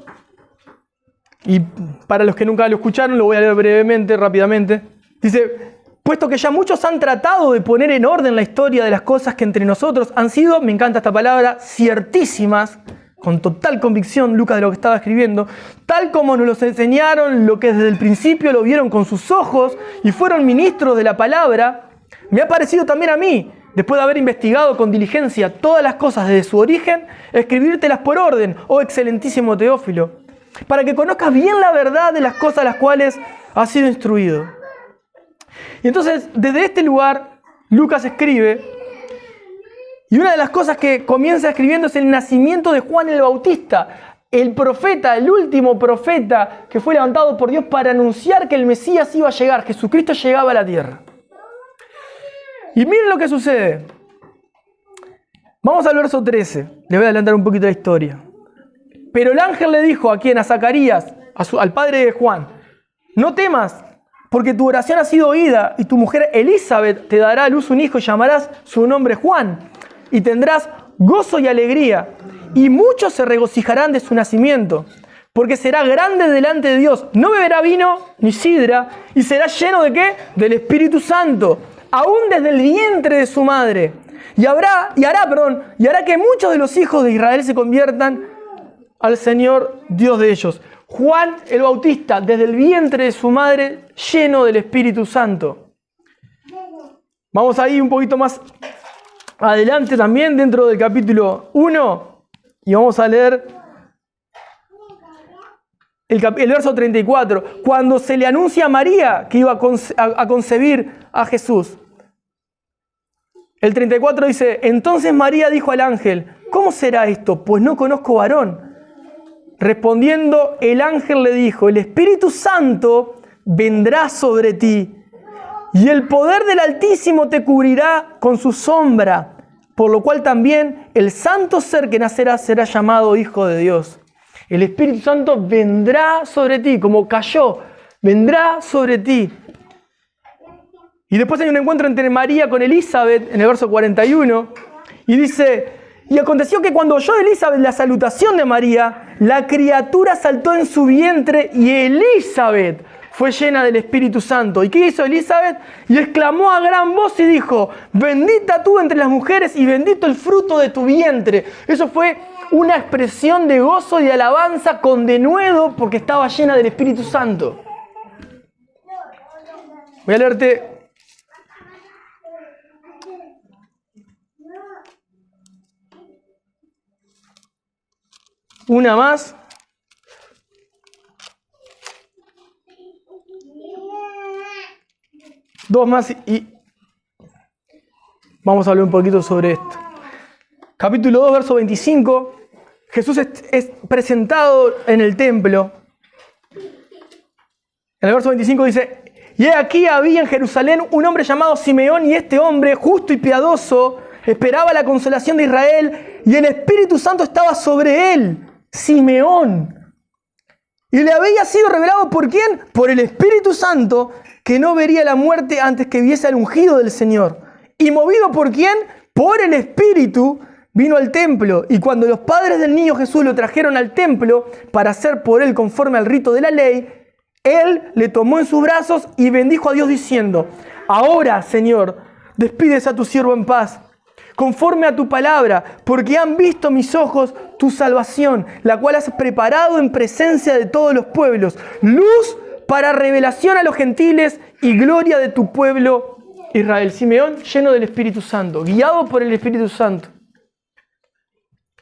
Y para los que nunca lo escucharon, lo voy a leer brevemente, rápidamente. Dice: puesto que ya muchos han tratado de poner en orden la historia de las cosas que entre nosotros han sido, me encanta esta palabra, ciertísimas, con total convicción, Lucas, de lo que estaba escribiendo, tal como nos los enseñaron, lo que desde el principio lo vieron con sus ojos y fueron ministros de la palabra, me ha parecido también a mí, después de haber investigado con diligencia todas las cosas desde su origen, escribírtelas por orden, oh excelentísimo Teófilo, para que conozcas bien la verdad de las cosas a las cuales has sido instruido. Y entonces, desde este lugar, Lucas escribe. Y una de las cosas que comienza escribiendo es el nacimiento de Juan el Bautista, el profeta, el último profeta que fue levantado por Dios para anunciar que el Mesías iba a llegar, Jesucristo llegaba a la tierra. Y miren lo que sucede. Vamos al verso 13, les voy a adelantar un poquito la historia. Pero el ángel le dijo a quien, a Zacarías, al padre de Juan: no temas, porque tu oración ha sido oída, y tu mujer Elizabeth te dará a luz un hijo y llamarás su nombre Juan. Y tendrás gozo y alegría, y muchos se regocijarán de su nacimiento, porque será grande delante de Dios. No beberá vino ni sidra, y será lleno ¿de qué? Del Espíritu Santo, aún desde el vientre de su madre. Y hará que muchos de los hijos de Israel se conviertan al Señor Dios de ellos. Juan el Bautista, desde el vientre de su madre, lleno del Espíritu Santo. Vamos ahí un poquito más adelante también, dentro del capítulo 1, y vamos a leer el verso 34, cuando se le anuncia a María que iba a concebir a Jesús. El 34 dice: entonces María dijo al ángel: ¿cómo será esto? Pues no conozco varón. Respondiendo, el ángel le dijo: el Espíritu Santo vendrá sobre ti, y el poder del Altísimo te cubrirá con su sombra, por lo cual también el santo ser que nacerá será llamado Hijo de Dios. El Espíritu Santo vendrá sobre ti, como cayó, vendrá sobre ti. Y después hay un encuentro entre María con Elizabeth, en el verso 41, y dice: y aconteció que cuando oyó Elizabeth la salutación de María, la criatura saltó en su vientre, y Elizabeth fue llena del Espíritu Santo. ¿Y qué hizo Elizabeth? Y exclamó a gran voz y dijo: bendita tú entre las mujeres y bendito el fruto de tu vientre. Eso fue una expresión de gozo y de alabanza con denuedo, porque estaba llena del Espíritu Santo. Voy a leerte una más. Dos más y vamos a hablar un poquito sobre esto. Capítulo 2, verso 25. Jesús es presentado en el templo. En el verso 25 dice: y aquí había en Jerusalén un hombre llamado Simeón, y este hombre, justo y piadoso, esperaba la consolación de Israel, y el Espíritu Santo estaba sobre él. Simeón. Y le había sido revelado ¿por quién? Por el Espíritu Santo, que no vería la muerte antes que viese al ungido del Señor. Y movido ¿por quién? Por el Espíritu, vino al templo. Y cuando los padres del niño Jesús lo trajeron al templo para hacer por él conforme al rito de la ley, él le tomó en sus brazos y bendijo a Dios diciendo: ahora, Señor, despides a tu siervo en paz, conforme a tu palabra, porque han visto mis ojos tu salvación, la cual has preparado en presencia de todos los pueblos, luz para revelación a los gentiles y gloria de tu pueblo Israel. Simeón lleno del Espíritu Santo, guiado por el Espíritu Santo.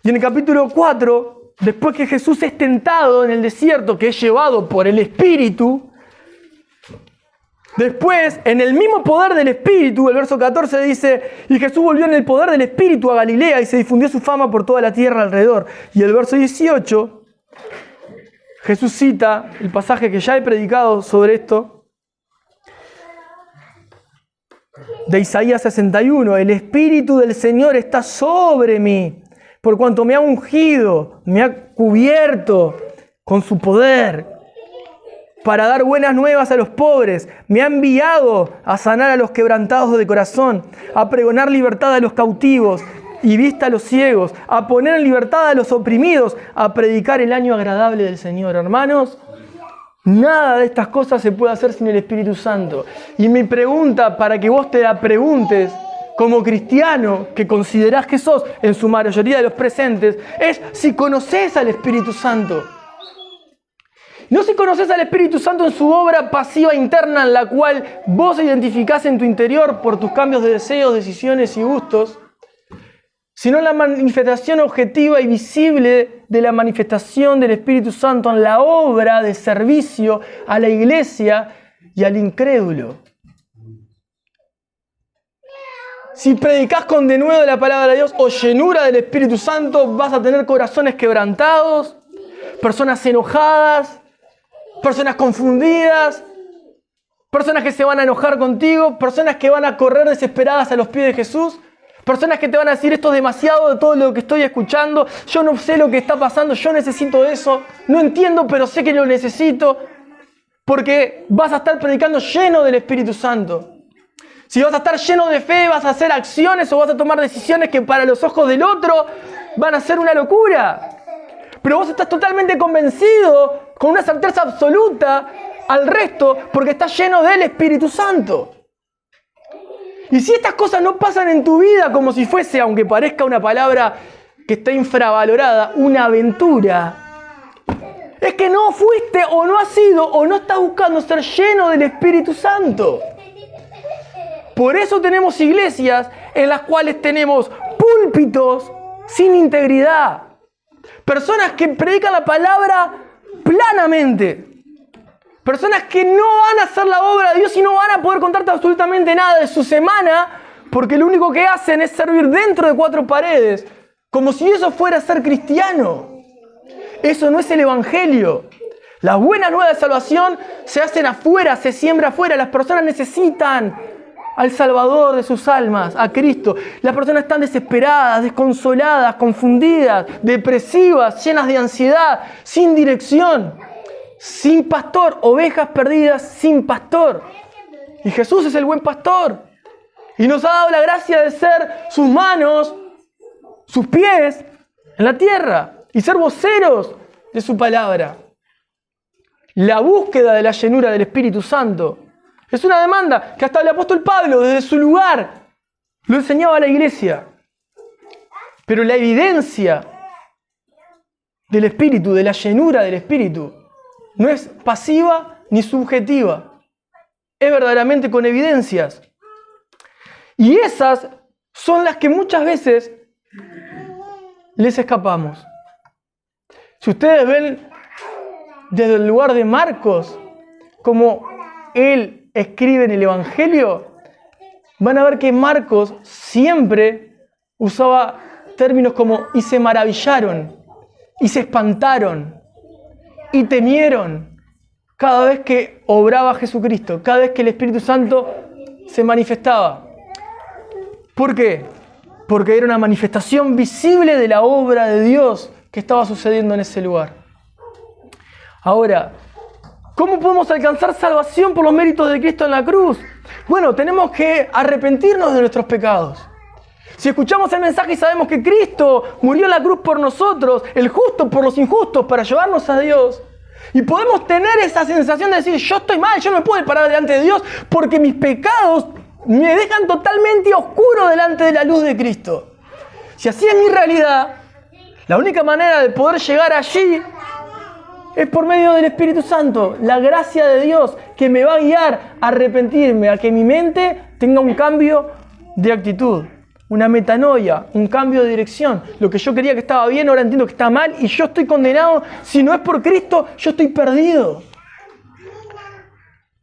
Y en el capítulo 4, después que Jesús es tentado en el desierto, que es llevado por el Espíritu, después, en el mismo poder del Espíritu, el verso 14 dice: y Jesús volvió en el poder del Espíritu a Galilea y se difundió su fama por toda la tierra alrededor. Y el verso 18, Jesús cita el pasaje que ya he predicado sobre esto, de Isaías 61. El Espíritu del Señor está sobre mí, por cuanto me ha ungido, me ha cubierto con su poder, para dar buenas nuevas a los pobres. Me ha enviado a sanar a los quebrantados de corazón, a pregonar libertad a los cautivos y vista a los ciegos, a poner en libertad a los oprimidos, a predicar el año agradable del Señor. Hermanos, nada de estas cosas se puede hacer sin el Espíritu Santo. Y mi pregunta, para que vos te la preguntes como cristiano que considerás que sos, en su mayoría de los presentes, es si conocés al Espíritu Santo. No si conoces al Espíritu Santo en su obra pasiva interna, en la cual vos identificás en tu interior por tus cambios de deseos, decisiones y gustos, sino en la manifestación objetiva y visible de la manifestación del Espíritu Santo en la obra de servicio a la iglesia y al incrédulo. Si predicás con denuedo de la palabra de Dios o llenura del Espíritu Santo, vas a tener corazones quebrantados, personas enojadas, personas confundidas, personas que se van a enojar contigo, personas que van a correr desesperadas a los pies de Jesús, personas que te van a decir: esto es demasiado de todo lo que estoy escuchando, yo no sé lo que está pasando, yo necesito eso, no entiendo, pero sé que lo necesito, porque vas a estar predicando lleno del Espíritu Santo. Si vas a estar lleno de fe, vas a hacer acciones o vas a tomar decisiones que para los ojos del otro van a ser una locura. Pero vos estás totalmente convencido, con una certeza absoluta al resto, porque estás lleno del Espíritu Santo. Y si estas cosas no pasan en tu vida como si fuese, aunque parezca una palabra que está infravalorada, una aventura, es que no fuiste o no has sido o no estás buscando ser lleno del Espíritu Santo. Por eso tenemos iglesias en las cuales tenemos púlpitos sin integridad. Personas que predican la palabra planamente. Personas que no van a hacer la obra de Dios y no van a poder contarte absolutamente nada de su semana, porque lo único que hacen es servir dentro de cuatro paredes, como si eso fuera ser cristiano. Eso no es el Evangelio. Las buenas nuevas de salvación se hacen afuera, se siembra afuera. Las personas necesitan al Salvador de sus almas, a Cristo. Las personas están desesperadas, desconsoladas, confundidas, depresivas, llenas de ansiedad, sin dirección, sin pastor, ovejas perdidas sin pastor. Y Jesús es el buen pastor. Y nos ha dado la gracia de ser sus manos, sus pies en la tierra y ser voceros de su palabra. La búsqueda de la llenura del Espíritu Santo es una demanda que hasta el apóstol Pablo, desde su lugar, lo enseñaba a la iglesia. Pero la evidencia del Espíritu, de la llenura del Espíritu, no es pasiva ni subjetiva. Es verdaderamente con evidencias. Y esas son las que muchas veces les escapamos. Si ustedes ven desde el lugar de Marcos, como él escribe en el Evangelio, van a ver que Marcos siempre usaba términos como y se maravillaron, y se espantaron, y temieron cada vez que obraba Jesucristo, cada vez que el Espíritu Santo se manifestaba. ¿Por qué? Porque era una manifestación visible de la obra de Dios que estaba sucediendo en ese lugar. Ahora, ¿cómo podemos alcanzar salvación por los méritos de Cristo en la cruz? Bueno, tenemos que arrepentirnos de nuestros pecados. Si escuchamos el mensaje y sabemos que Cristo murió en la cruz por nosotros, el justo por los injustos, para llevarnos a Dios, y podemos tener esa sensación de decir, yo estoy mal, yo no me puedo parar delante de Dios porque mis pecados me dejan totalmente oscuro delante de la luz de Cristo. Si así es mi realidad, la única manera de poder llegar allí es por medio del Espíritu Santo, la gracia de Dios que me va a guiar a arrepentirme, a que mi mente tenga un cambio de actitud, una metanoia, un cambio de dirección. Lo que yo creía que estaba bien, ahora entiendo que está mal y yo estoy condenado. Si no es por Cristo, yo estoy perdido.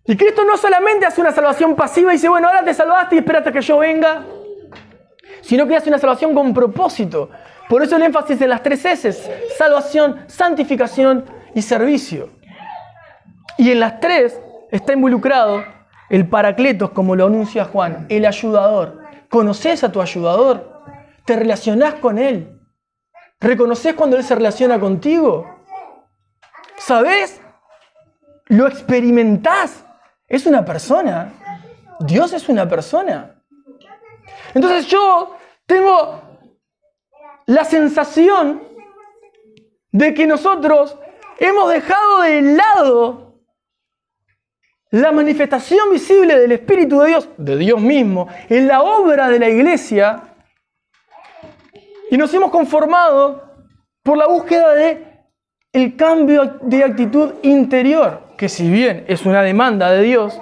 Y Cristo no solamente hace una salvación pasiva y dice, bueno, ahora te salvaste y espérate a que yo venga, sino que hace una salvación con propósito. Por eso el énfasis en las 3 S, salvación, santificación y servicio. Y en las 3 está involucrado el Paracletos, como lo anuncia Juan, el ayudador. ¿Conoces a tu ayudador? ¿Te relacionás con él? ¿Reconoces cuando él se relaciona contigo? ¿Sabés? ¿Lo experimentás? Es una persona. Dios es una persona. Entonces yo tengo la sensación de que nosotros hemos dejado de lado la manifestación visible del Espíritu de Dios mismo, en la obra de la iglesia, y nos hemos conformado por la búsqueda de el cambio de actitud interior, que si bien es una demanda de Dios,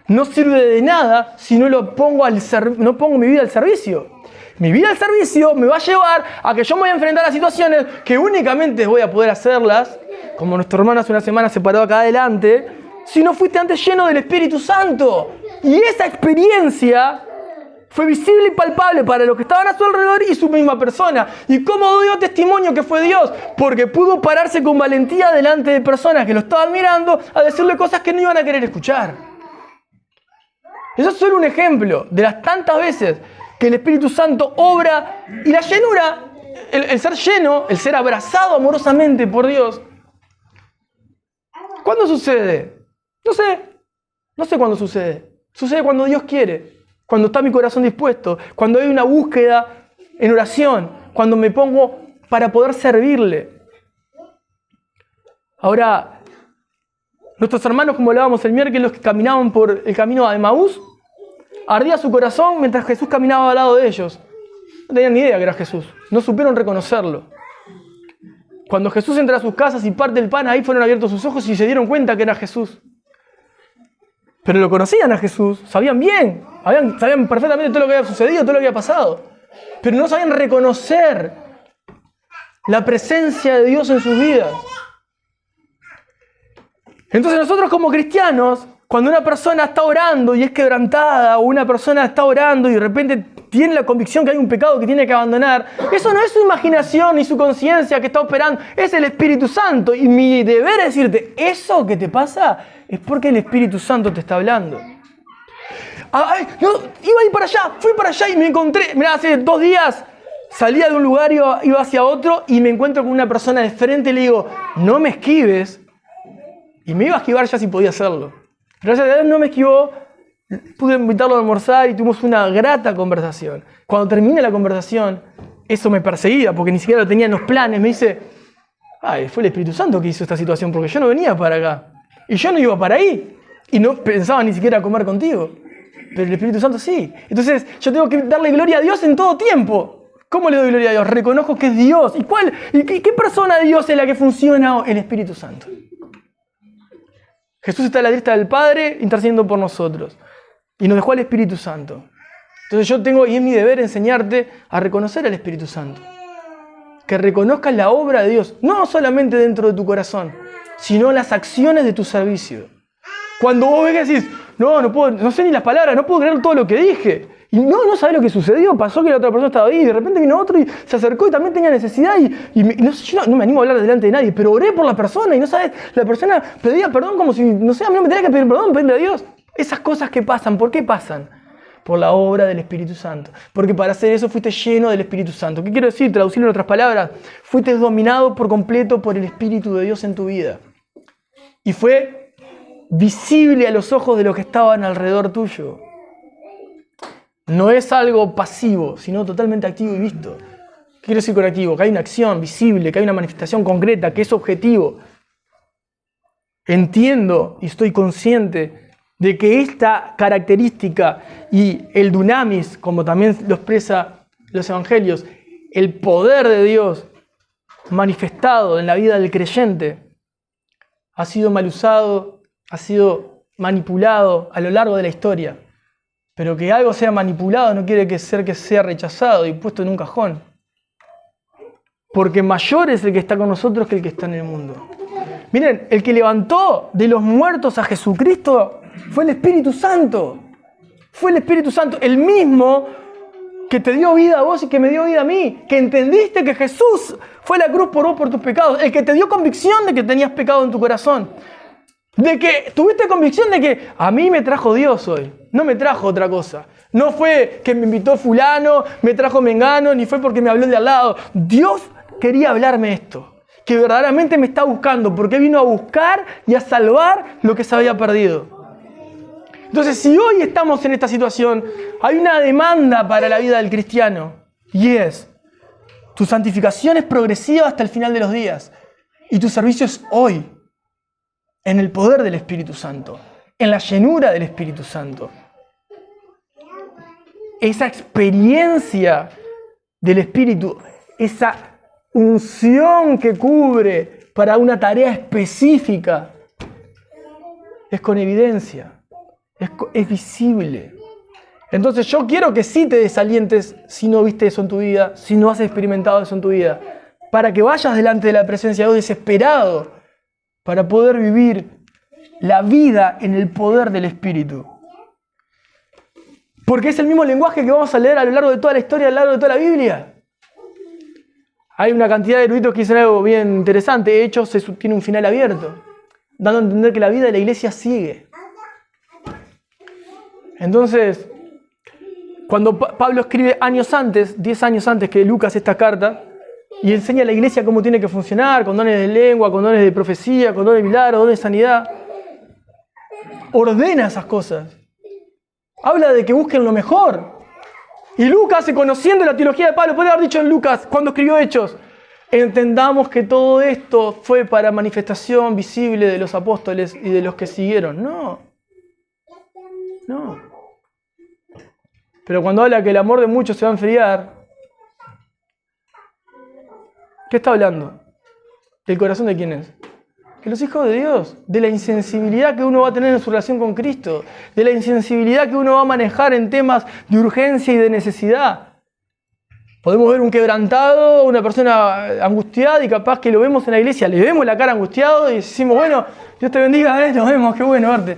no sirve de nada si no pongo mi vida al servicio. Mi vida al servicio me va a llevar a que yo me voy a enfrentar a situaciones que únicamente voy a poder hacerlas, como nuestro hermano hace una semana se paró acá adelante, si no fuiste antes lleno del Espíritu Santo. Y esa experiencia fue visible y palpable para los que estaban a su alrededor y su misma persona. ¿Y cómo dio testimonio que fue Dios? Porque pudo pararse con valentía delante de personas que lo estaban mirando a decirle cosas que no iban a querer escuchar. Eso es solo un ejemplo de las tantas veces que el Espíritu Santo obra y la llenura, el ser lleno, el ser abrazado amorosamente por Dios. ¿Cuándo sucede? No sé cuándo sucede. Sucede cuando Dios quiere, cuando está mi corazón dispuesto, cuando hay una búsqueda en oración, cuando me pongo para poder servirle. Ahora, nuestros hermanos, como hablábamos el miércoles, los que caminaban por el camino a Emaús, ardía su corazón mientras Jesús caminaba al lado de ellos. No tenían ni idea que era Jesús, no supieron reconocerlo. Cuando Jesús entra a sus casas y parte el pan, ahí fueron abiertos sus ojos y se dieron cuenta que era Jesús. Pero lo conocían a Jesús, sabían bien, sabían perfectamente todo lo que había sucedido, todo lo que había pasado. Pero no sabían reconocer la presencia de Dios en sus vidas. Entonces nosotros como cristianos, cuando una persona está orando y es quebrantada, o una persona está orando y de repente tiene la convicción que hay un pecado que tiene que abandonar, eso no es su imaginación ni su conciencia que está operando, es el Espíritu Santo. Y mi deber es decirte, eso que te pasa es porque el Espíritu Santo te está hablando. Yo iba a ir para allá, fui para allá y me encontré, mirá, hace 2 días salía de un lugar y iba hacia otro y me encuentro con una persona de frente y le digo, no me esquives. Y me iba a esquivar ya si podía hacerlo. Gracias a Dios no me esquivó, pude invitarlo a almorzar y tuvimos una grata conversación. Cuando termine la conversación, eso me perseguía porque ni siquiera lo tenía en los planes. Me dice, fue el Espíritu Santo que hizo esta situación porque yo no venía para acá. Y yo no iba para ahí. Y no pensaba ni siquiera comer contigo. Pero el Espíritu Santo sí. Entonces yo tengo que darle gloria a Dios en todo tiempo. ¿Cómo le doy gloria a Dios? Reconozco que es Dios. ¿Y qué persona de Dios es la que funciona? El Espíritu Santo. Jesús está a la diestra del Padre intercediendo por nosotros. Y nos dejó al Espíritu Santo. Entonces yo tengo, y es mi deber, enseñarte a reconocer al Espíritu Santo. Que reconozcas la obra de Dios, no solamente dentro de tu corazón, sino las acciones de tu servicio. Cuando vos ves que decís, no sé ni las palabras, no puedo creer todo lo que dije. Y no sabés lo que sucedió, pasó que la otra persona estaba ahí, y de repente vino otro y se acercó y también tenía necesidad. Yo no me animo a hablar delante de nadie, pero oré por la persona y no sabes, la persona pedía perdón como si, no sé, a mí no me tenía que pedir perdón, pedirle a Dios. Esas cosas que pasan, ¿por qué pasan? Por la obra del Espíritu Santo. Porque para hacer eso fuiste lleno del Espíritu Santo. ¿Qué quiero decir? Traducirlo en otras palabras. Fuiste dominado por completo por el Espíritu de Dios en tu vida. y fue visible a los ojos de los que estaban alrededor tuyo. No es algo pasivo, sino totalmente activo y visto. ¿Qué quiero decir con activo? Que hay una acción visible, que hay una manifestación concreta, que es objetivo. Entiendo y estoy consciente de que esta característica y el dunamis, como también lo expresa los evangelios, el poder de Dios manifestado en la vida del creyente, ha sido mal usado, ha sido manipulado a lo largo de la historia. Pero que algo sea manipulado no quiere que sea rechazado y puesto en un cajón. Porque mayor es el que está con nosotros que el que está en el mundo. Miren, el que levantó de los muertos a Jesucristo fue el Espíritu Santo. Fue el Espíritu Santo, el mismo que te dio vida a vos y que me dio vida a mí. Que entendiste que Jesús fue a la cruz por vos por tus pecados. El que te dio convicción de que tenías pecado en tu corazón. De que tuviste convicción de que a mí me trajo Dios hoy. No me trajo otra cosa. No fue que me invitó fulano, me trajo mengano, ni fue porque me habló de al lado. Dios quería hablarme esto. Que verdaderamente me está buscando. Porque vino a buscar y a salvar lo que se había perdido. Entonces, si hoy estamos en esta situación, hay una demanda para la vida del cristiano. Y es, tu santificación es progresiva hasta el final de los días. Y tu servicio es hoy. En el poder del Espíritu Santo. En la llenura del Espíritu Santo. Esa experiencia del Espíritu, esa unción que cubre para una tarea específica, es con evidencia. Es visible. Entonces yo quiero que sí te desalientes si no viste eso en tu vida, si no has experimentado eso en tu vida, para que vayas delante de la presencia de Dios desesperado, para poder vivir la vida en el poder del Espíritu. Porque es el mismo lenguaje que vamos a leer a lo largo de toda la historia, a lo largo de toda la Biblia. Hay una cantidad de eruditos que dicen algo bien interesante. Hechos tiene un final abierto, dando a entender que la vida de la iglesia sigue. Entonces, cuando Pablo escribe años antes, 10 años antes que Lucas esta carta, y enseña a la iglesia cómo tiene que funcionar, con dones de lengua, con dones de profecía, con dones de milagro, dones de sanidad, ordena esas cosas. Habla de que busquen lo mejor. Y Lucas, conociendo la teología de Pablo, puede haber dicho en Lucas, cuando escribió Hechos, entendamos que todo esto fue para manifestación visible de los apóstoles y de los que siguieron. No. Pero cuando habla que el amor de muchos se va a enfriar, ¿qué está hablando? ¿Del corazón de quién es? De los hijos de Dios, de la insensibilidad que uno va a tener en su relación con Cristo, de la insensibilidad que uno va a manejar en temas de urgencia y de necesidad. Podemos ver un quebrantado, una persona angustiada y capaz que lo vemos en la iglesia, le vemos la cara angustiado y decimos, bueno, Dios te bendiga, nos vemos, qué bueno verte.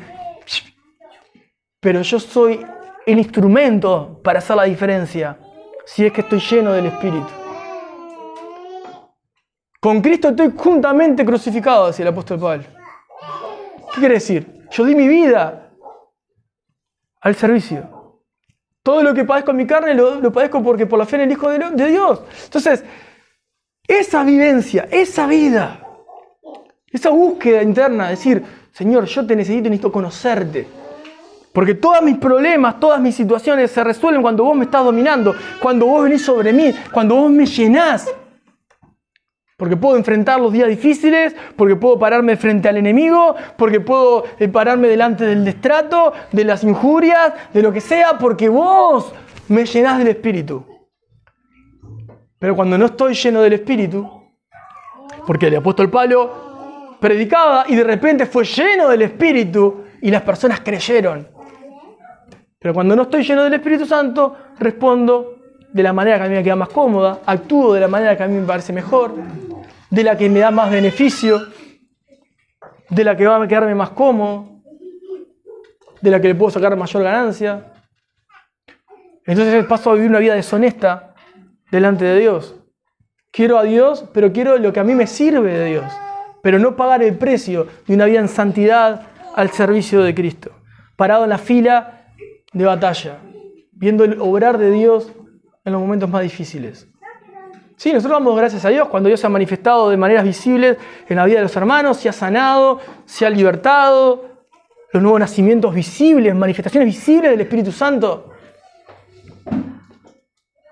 Pero yo soy el instrumento para hacer la diferencia, si es que estoy lleno del Espíritu. Con Cristo estoy juntamente crucificado, decía el apóstol Pablo. ¿Qué quiere decir? Yo di mi vida al servicio. Todo lo que padezco en mi carne lo padezco porque por la fe en el Hijo de Dios. Entonces, esa vivencia, esa vida, esa búsqueda interna, decir, Señor, yo te necesito conocerte. Porque todos mis problemas, todas mis situaciones se resuelven cuando vos me estás dominando, cuando vos venís sobre mí, cuando vos me llenás. Porque puedo enfrentar los días difíciles, porque puedo pararme frente al enemigo, porque puedo pararme delante del destrato, de las injurias, de lo que sea, porque vos me llenás del Espíritu. Pero cuando no estoy lleno del Espíritu, porque el apóstol Pablo predicaba y de repente fue lleno del Espíritu y las personas creyeron. Pero cuando no estoy lleno del Espíritu Santo, respondo de la manera que a mí me queda más cómoda, actúo de la manera que a mí me parece mejor, de la que me da más beneficio, de la que va a quedarme más cómodo, de la que le puedo sacar mayor ganancia. Entonces paso a vivir una vida deshonesta delante de Dios. Quiero a Dios, pero quiero lo que a mí me sirve de Dios, pero no pagar el precio de una vida en santidad al servicio de Cristo. Parado en la fila de batalla, viendo el obrar de Dios en los momentos más difíciles. Sí, nosotros damos gracias a Dios cuando Dios se ha manifestado de maneras visibles en la vida de los hermanos, se ha sanado, se ha libertado, los nuevos nacimientos visibles, manifestaciones visibles del Espíritu Santo.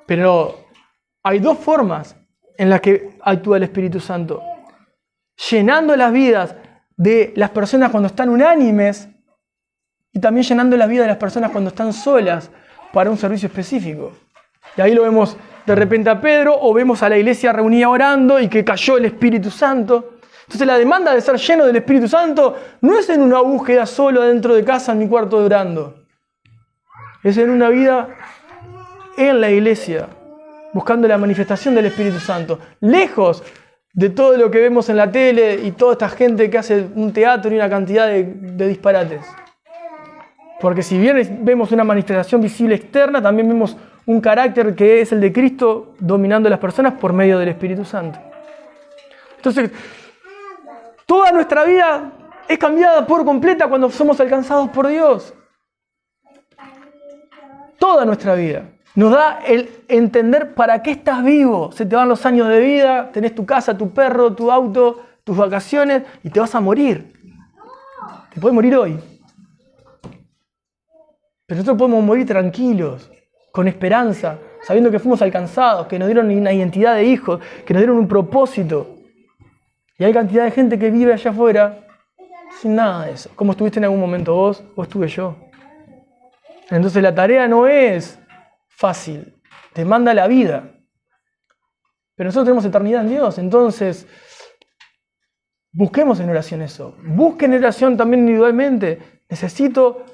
Pero hay dos formas en las que actúa el Espíritu Santo. Llenando las vidas de las personas cuando están unánimes y también llenando las vidas de las personas cuando están solas para un servicio específico. Y ahí lo vemos de repente a Pedro, o vemos a la iglesia reunida orando y que cayó el Espíritu Santo. Entonces la demanda de ser lleno del Espíritu Santo no es en una búsqueda solo dentro de casa en mi cuarto orando. Es en una vida en la iglesia, buscando la manifestación del Espíritu Santo. Lejos de todo lo que vemos en la tele y toda esta gente que hace un teatro y una cantidad de disparates. Porque si bien vemos una manifestación visible externa, también vemos un carácter que es el de Cristo dominando a las personas por medio del Espíritu Santo. Entonces, toda nuestra vida es cambiada por completa cuando somos alcanzados por Dios. Toda nuestra vida. Nos da el entender para qué estás vivo. Se te van los años de vida, tenés tu casa, tu perro, tu auto, tus vacaciones y te vas a morir. Te puedes morir hoy. Pero nosotros podemos morir tranquilos, con esperanza, sabiendo que fuimos alcanzados, que nos dieron una identidad de hijos, que nos dieron un propósito. Y hay cantidad de gente que vive allá afuera sin nada de eso. ¿Cómo estuviste en algún momento vos? ¿O estuve yo? Entonces la tarea no es fácil, demanda la vida. Pero nosotros tenemos eternidad en Dios, entonces busquemos en oración eso. Busquen en oración también individualmente. Necesito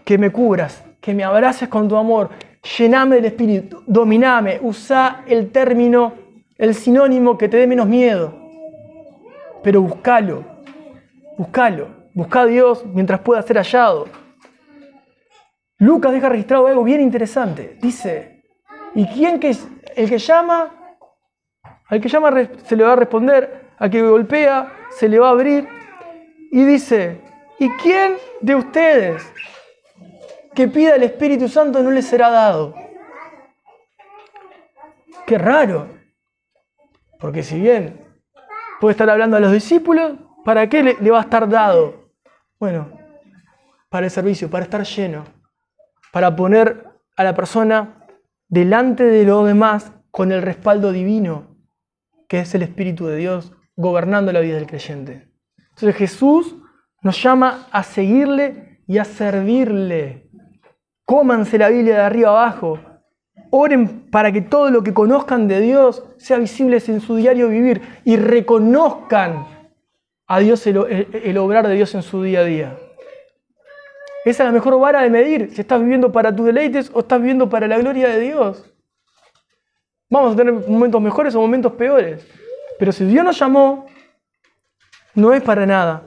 que me cubras, que me abraces con tu amor, llename del Espíritu, dominame, usa el término, el sinónimo que te dé menos miedo. Pero buscalo, busca a Dios mientras pueda ser hallado. Lucas deja registrado algo bien interesante. Dice, ¿y quién que es el que llama? Al que llama se le va a responder, al que golpea se le va a abrir. Y dice, ¿y quién de ustedes que pida el Espíritu Santo no le será dado? Qué raro. Porque si bien puede estar hablando a los discípulos, ¿para qué le va a estar dado? Bueno, para el servicio, para estar lleno, para poner a la persona delante de los demás con el respaldo divino, que es el Espíritu de Dios, gobernando la vida del creyente. Entonces Jesús nos llama a seguirle y a servirle. Cómanse la Biblia de arriba abajo. Oren para que todo lo que conozcan de Dios sea visible en su diario vivir y reconozcan a Dios el obrar de Dios en su día a día. Esa es la mejor vara de medir si estás viviendo para tus deleites o estás viviendo para la gloria de Dios. Vamos a tener momentos mejores o momentos peores. Pero si Dios nos llamó, no es para nada.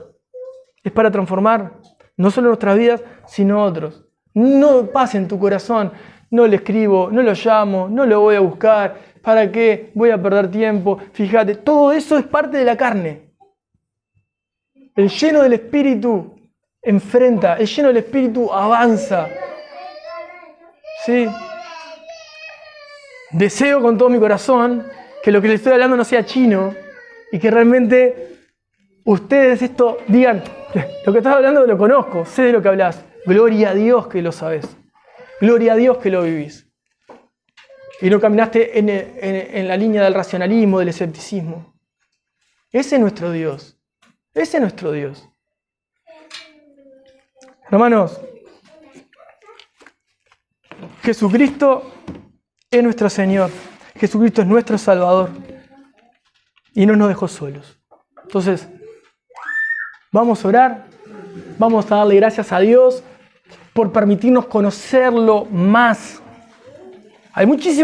Es para transformar no solo nuestras vidas, sino otros. No pase en tu corazón, no le escribo, no lo llamo, no lo voy a buscar. ¿Para qué? Voy a perder tiempo. Fíjate, todo eso es parte de la carne. El lleno del Espíritu enfrenta, el lleno del Espíritu avanza. ¿Sí? Deseo con todo mi corazón que lo que les estoy hablando no sea chino y que realmente ustedes esto digan, lo que estás hablando lo conozco, sé de lo que hablas. Gloria a Dios que lo sabes. Gloria a Dios que lo vivís. Y no caminaste en la línea del racionalismo, del escepticismo. Ese es nuestro Dios. Ese es nuestro Dios. Hermanos, Jesucristo es nuestro Señor. Jesucristo es nuestro Salvador. Y no nos dejó solos. Entonces, vamos a orar. Vamos a darle gracias a Dios por permitirnos conocerlo más. Hay muchísimas